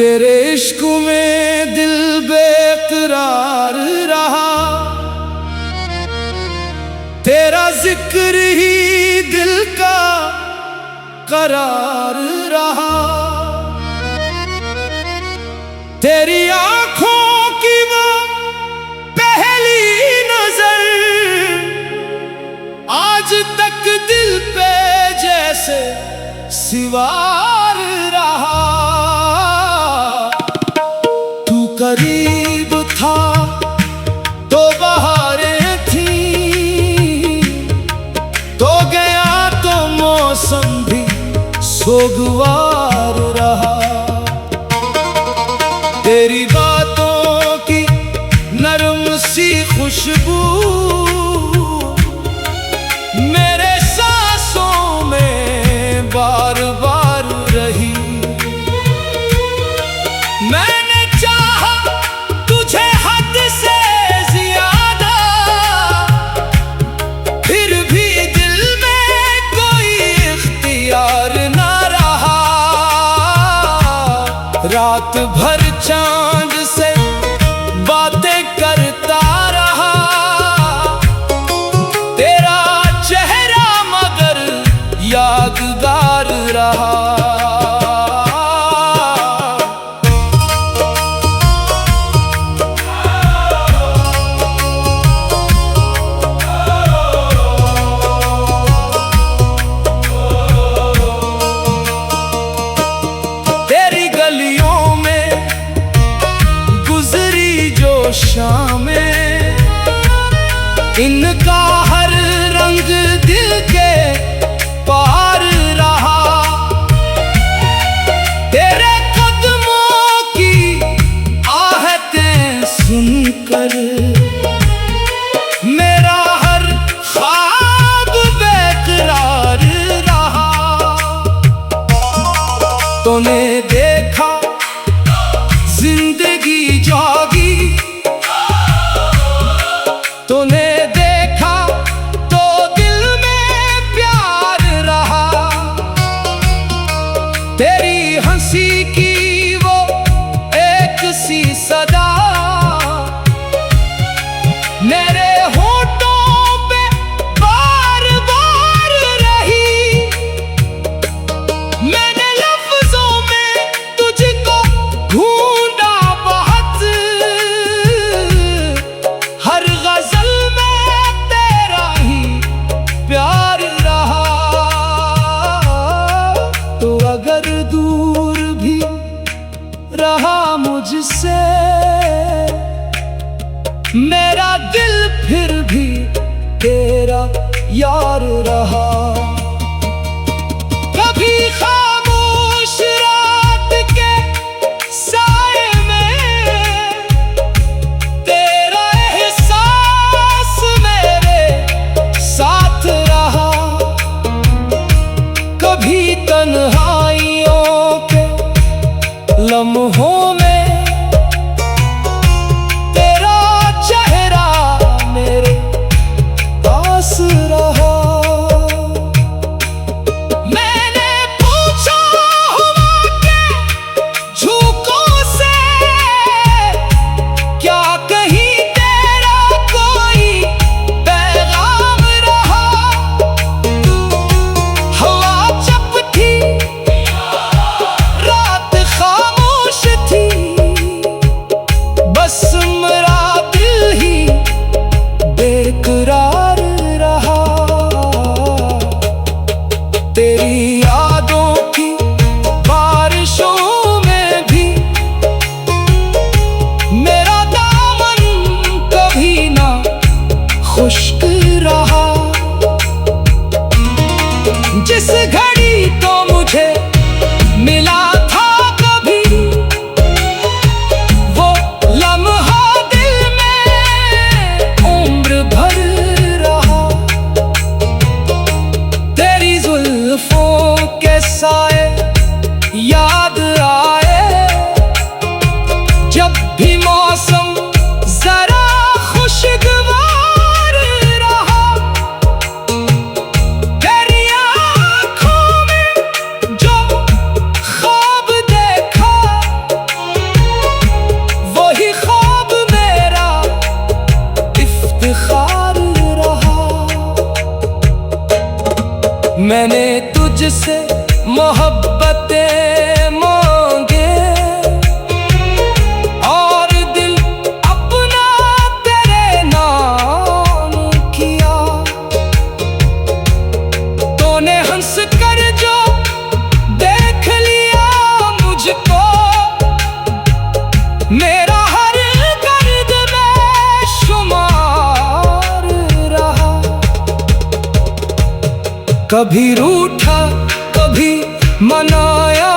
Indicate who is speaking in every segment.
Speaker 1: तेरे इश्क में दिल बेकरार रहा, तेरा जिक्र ही दिल का करार रहा। तेरी आंखों की वो पहली नजर आज तक दिल पे जैसे सिवार रहा। तू करीब था तो बहारें थी, तो गया तो मौसम भी सोगवार रहा। तेरी बातों की नरम सी खुशबू मेरे सांसों में बार बार रही। मैंने चाहा तुझे हद से ज्यादा, फिर भी दिल में कोई इख्तियार ना रहा। रात भर चांद से बातें करता रहा, तेरा चेहरा मगर यादगार रहा। तेरी गलियों में गुजरी जो शामें, इनका हर रंग दिल के पार रहा। तेरे कदमों की आहटें सुनकर मेरा हर ख्वाब बेकरार रहा। तूने देखा जिंदगी जागी, तूने देखा तो दिल में प्यार रहा। तेरी हंसी की वो एक सी सदा मेरे होठों पे बार बार रही। मैंने लफ्जों में तुझको ढूंढा बहुत, हर गजल में तेरा ही प्यार रहा। तो अगर दूर भी रहा मुझसे मेरा दिल, फिर भी तेरा यार रहा। कभी खामोश रात के साए में तेरा एहसास मेरे साथ रहा। कभी तन्हाइयों के लम्हों में तेरा चेहरा मेरे पास रहा। मैंने तुझसे मोहब्बतें मांगे और दिल अपना तेरे नाम किया। तूने हंस कर जो देख लिया मुझको, मेरा हर दर्द में शुमार रहा। कभी रूठा कभी मनाया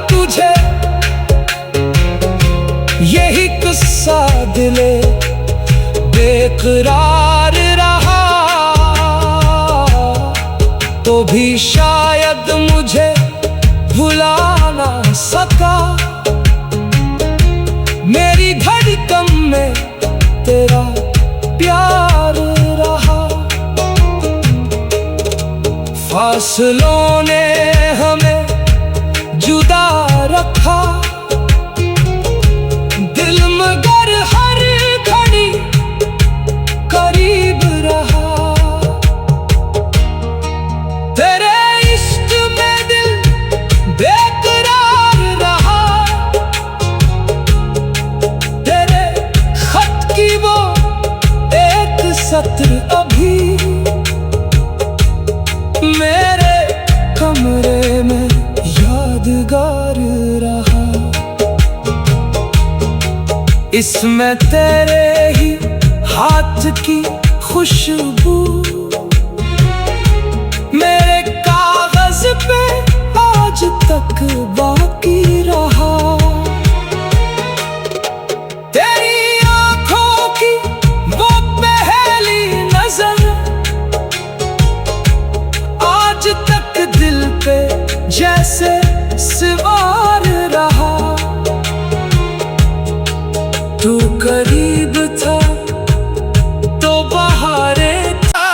Speaker 1: तुझे, यही किस्सा दिले बेकरार रहा। तो भी शायद मुझे भुला ना सका, मेरी धड़कन में तेरा प्यार रहा। फासलों ने हमें जुदा रखा, दिल मगर हर घड़ी करीब रहा। तेरे इश्क में दिल बेकरार रहा, तेरे खत की वो एक सत्र अभी मेरे कमरे में यादगार रहा। इसमें तेरे ही हाथ की खुशबू मेरे कागज पे आज तक बाकी रहा। तेरी आंखों की वो पहली नजर आज तक दिल पे जैसे सवार रहा। तू करीब था तो बहारें था,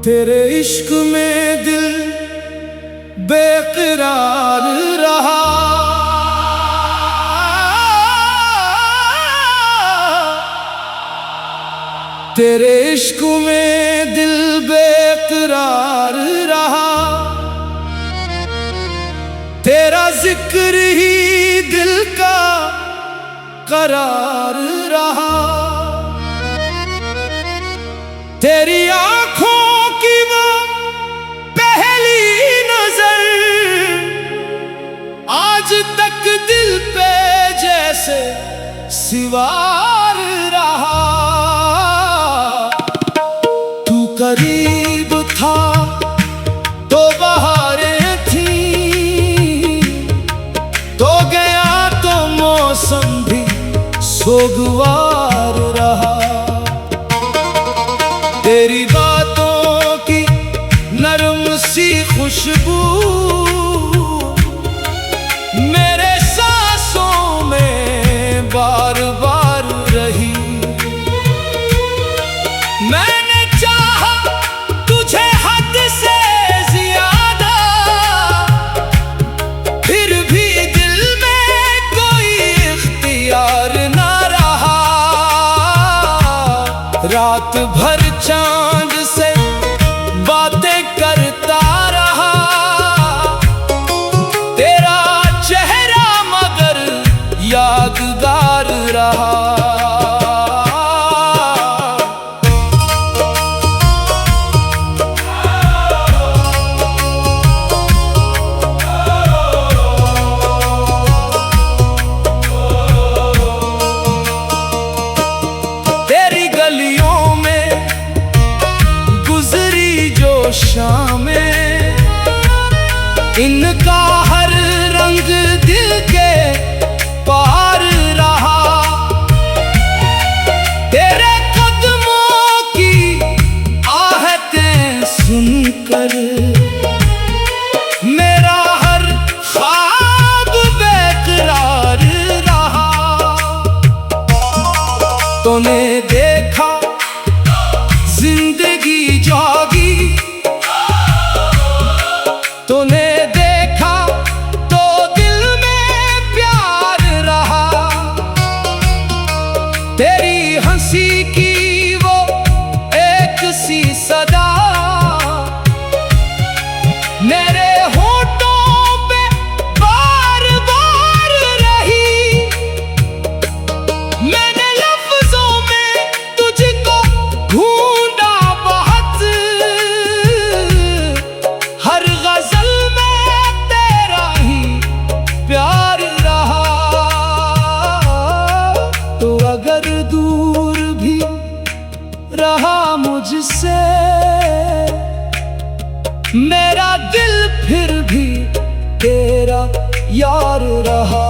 Speaker 1: तेरे इश्क में दिल बेकरार रहा। तेरे इश्क में दिल बेकरार रहा, तेरा जिक्र ही दिल का करार रहा। तेरी आंखों की वो पहली नजर आज तक दिल पे जैसे सिवार रहा। करीब था तो बहारें थी, तो गया तो मौसम भी सोगवार रहा। तेरी बातों की नरम सी खुशबू मेरे सांसों में बार बार रही। मैंने चाहा तुझे हद से ज्यादा, फिर भी दिल में कोई इख्तियार ना रहा। रात भर चांद से बातें करता रहा, तेरा चेहरा मगर यादगार रहा। तेरी गलियों में यार रहा।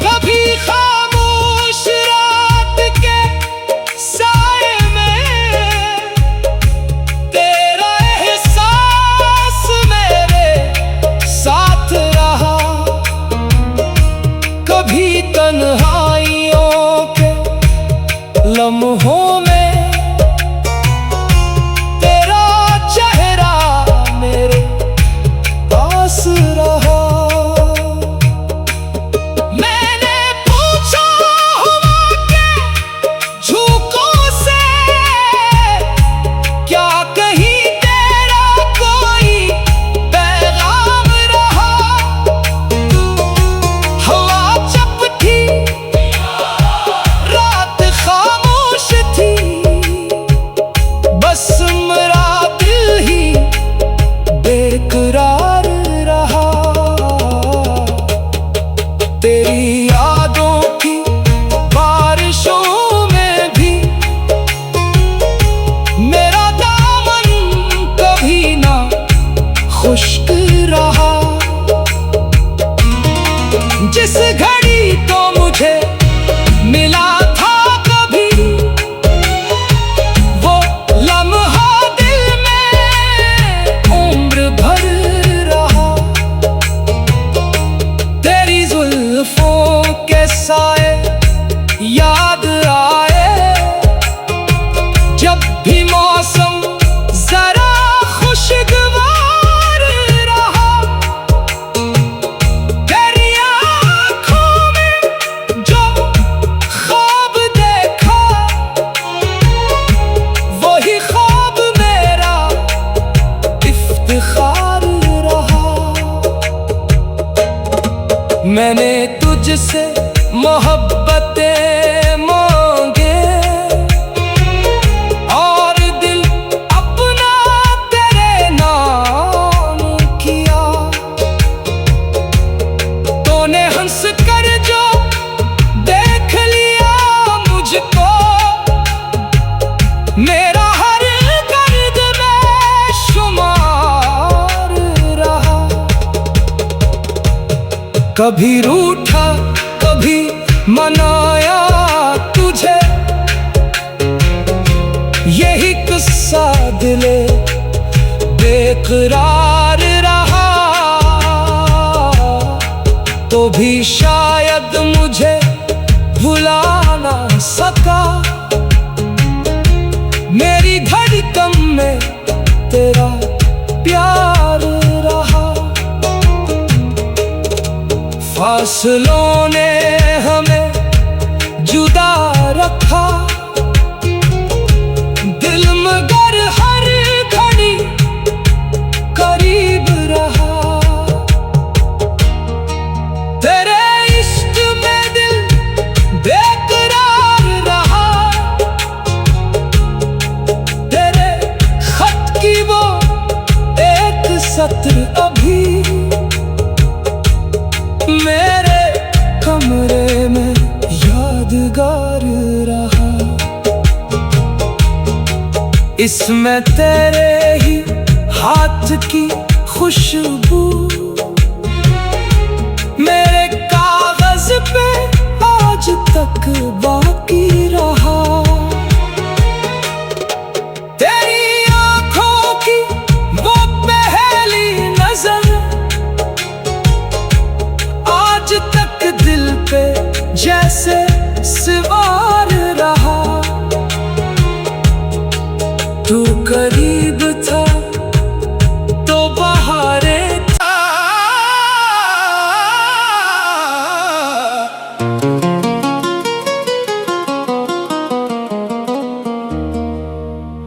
Speaker 1: कभी खामोश रात के साए में तेरा एहसास मेरे साथ रहा। कभी तन्हाइयों के लम्हों में रहा। मैंने पूछा हुआ के झूठों से, क्या कहीं तेरा कोई पैगाम रहा। हवा चुप थी, रात खामोश थी, बस मेरा दिल ही बेकरार रहा। तेरी यादों की बारिशों में भी मेरा दामन कभी ना खुश्क रहा। जिस घड़ी तो मुझे मिला था कभी, वो लम्हा दिल में उम्र भर रहा। तेरी जुल्फों के साए याद आए, जब भी मौसम जरा खुशगवार रहा। तेरी आँखों में जो ख्वाब देखा, वही ख्वाब मेरा इफ्तिखार रहा। मैंने तुझसे मोहब्बतें मांगे और दिल अपना तेरे नाम किया। तूने हंस कर जो देख लिया मुझको, मेरा हर दर्द में शुमार रहा। कभी रूठा कभी मनाया तुझे, यही किस्सा दिले बेकरार रहा। तो भी शायद मुझे भुला ना सका, मेरी धड़कन में तेरा प्यार रहा। फासलों ने हमें जुदा रखा, दिल मगर हर घड़ी करीब रहा। तेरे इश्क में दिल बेकरार रहा। तेरे खत की वो एक सत्र अभी मेरे कमरे में यादगार रहा। इसमें तेरे ही हाथ की खुशबू मेरे कागज पे आज तक बाकी रहा। तेरी आंखों की वो पहली नजर आज तक दिल पे जैसे सवार रहा। तू करीब था तो बहारें था।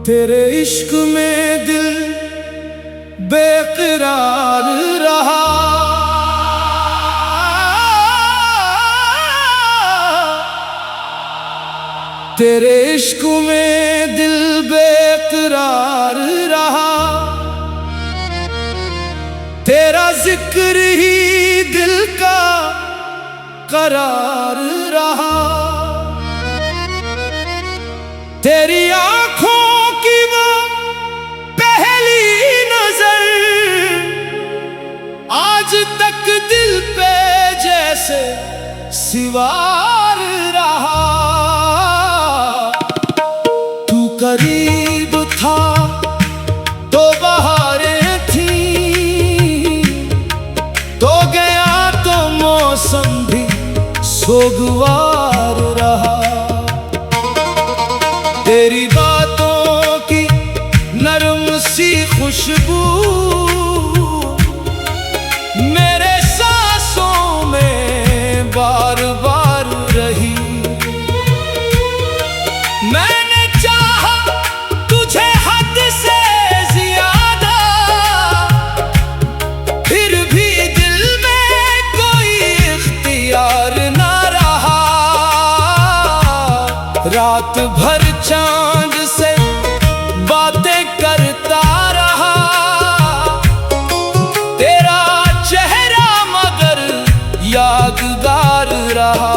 Speaker 1: तेरे इश्क में दिल बेकरार रहा। तेरे इश्क में दिल बेकरार रहा। तेरा जिक्र ही दिल का करार रहा। तेरी आंखों की वो पहली नजर आज तक एक दिल पे जैसे सिवार रहा। तू करीब था तो बहारें थी, तो गया तो मौसम भी सोगवार रहा। तेरी बातों की नरम सी खुशबू मेरे सांसों में बार बार रही। मैंने चाहा तुझे हद से ज्यादा, फिर भी दिल में कोई इख्तियार ना रहा। रात भर चांद से बातें करता रहा, तेरा चेहरा मगर यादगार रहा।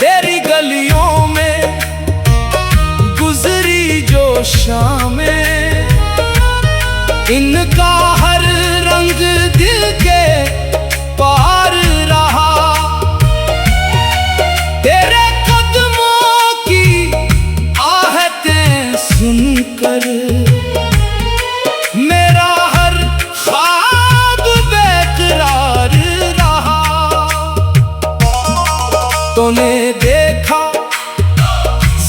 Speaker 1: तेरी गलियों में गुजरी जो शामें, इनका हर रंग दिल के पार रहा। तेरे कदमों की आहटें सुनकर मेरा हर ख्वाब बेकरार रहा। तूने देखा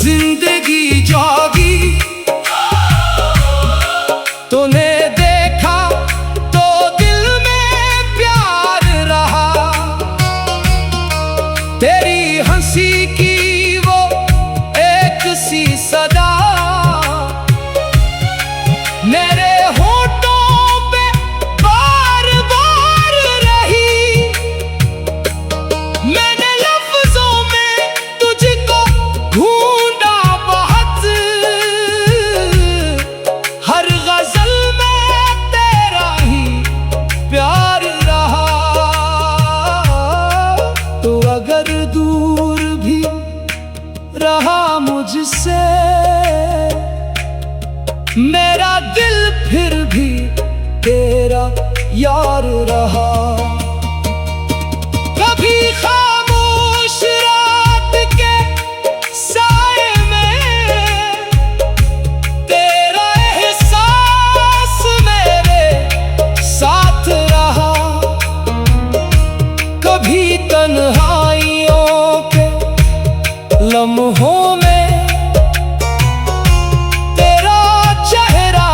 Speaker 1: जिंदगी जागी, तूने देखा तो दिल में प्यार रहा। तेरी हंसी की वो एक सी सदा मेरे होठों पे बार बार रही। मैंने लफ्जों में तुझको ढूंढा बहुत, हर गजल में तेरा ही प्यार रहा। तो अगर दूर भी रहा मुझसे मेरा दिल, फिर भी तेरा यार रहा। कभी खामोश रात के साए में तेरा एहसास मेरे साथ रहा। कभी तन्हाइयों के लम्हों में तेरा चेहरा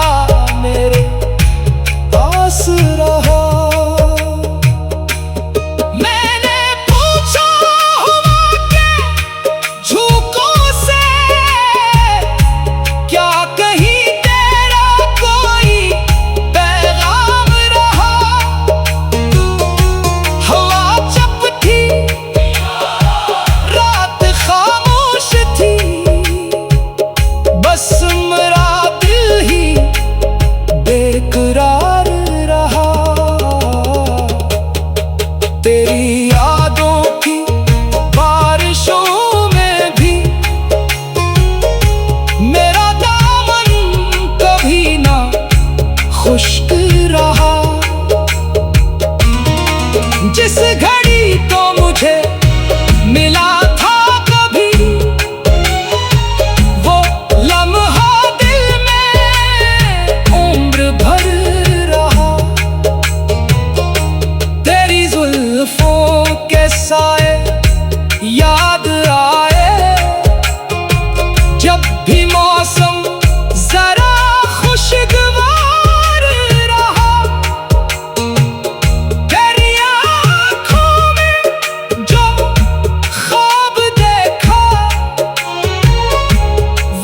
Speaker 1: मेरे पास रहा। मैंने पूछा हुआ के झोंकों से, क्या कहीं तेरा कोई पैगाम रहा। हवा चुप थी, रात खामोश थी, बस मेरा दिल ही बेकरार रहा। तेरी यादों की बारिशों में भी मेरा दामन कभी ना खुश्क रहा। जिस घड़ी तो मुझे मिला था कभी, वो लम्हा दिल में उम्र भर रहा। तेरी जुल्फों के साए याद आए, जब भी मौसम जरा खुशगवार रहा। तेरी आँखों में जो ख्वाब देखा,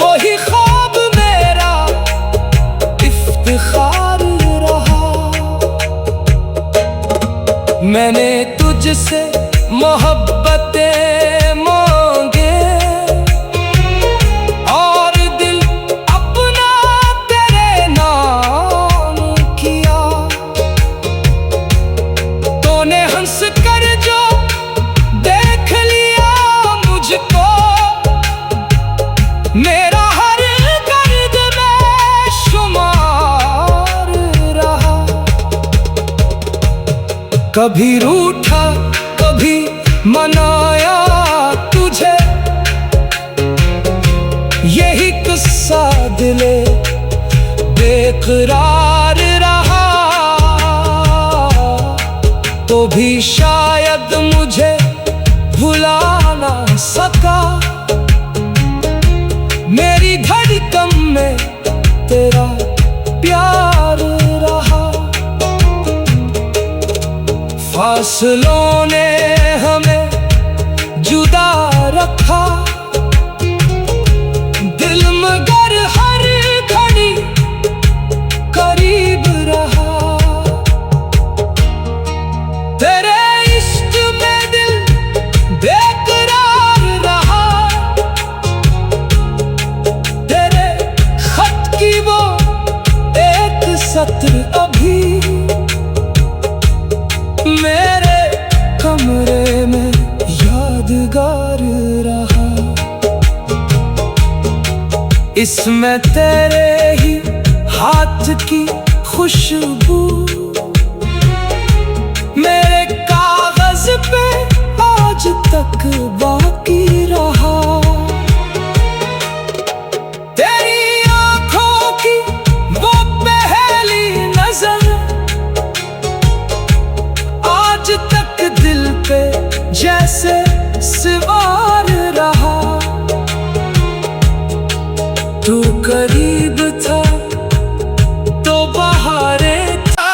Speaker 1: वही ख्वाब मेरा इफ्तिखार रहा। मैंने तुझसे मोहब्बतें मांगे और दिल अपना तेरे नाम किया। ने हंस कर जो देख लिया मुझको, मेरा हर दर्द में शुमार रहा। कभी रूठा कभी मनाया तुझे, यही किस्सा दिले बेकरार रहा। तो भी शायद मुझे भुला ना सका, मेरी धड़कन में तेरा प्यार रहा। फासलों ने हमें जुदा रखा, दिल मगर हर घड़ी करीब रहा। तेरे इश्क में दिल बेकरार रहा, तेरे खत की वो एक सत्र अभी मेरे कमरे में यादगार रहा। इसमें तेरे ही हाथ की खुशबू मेरे कागज पे आज तक बाकी रहा। तेरी आंखों की वो पहली नजर आज तक दिल पे जैसे सवार रहा। तू करीब था तो बहारें था,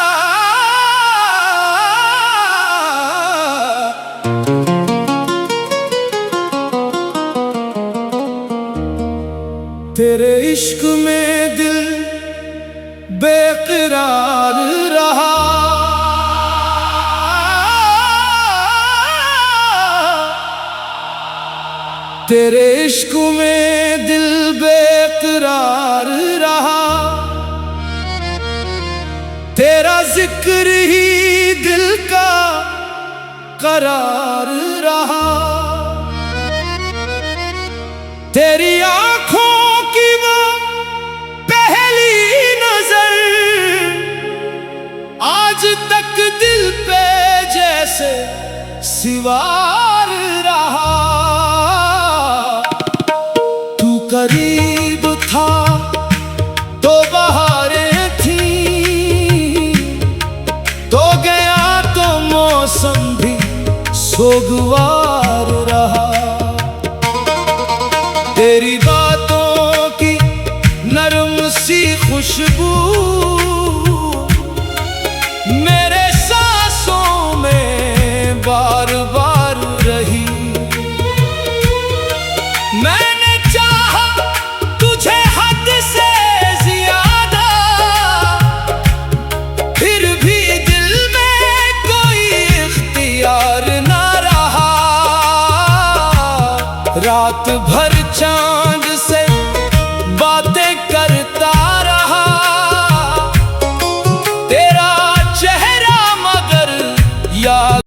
Speaker 1: तेरे इश्क में दिल बेकरार रहा। तेरे इश्क में दिल बेकरार रहा, तेरा जिक्र ही दिल का करार रहा। तेरी आंखों की वो पहली नजर आज तक दिल पे जैसे सिवार रहा। करीब था तो बहारें थी, तो गया तो मौसम भी सोगवार रहा। तेरी बातों की नरम सी खुशबू मेरे सांसों में बार बार रही। मैंने चाहा तुझे हद से ज्यादा, फिर भी दिल में कोई इख्तियार ना रहा। रात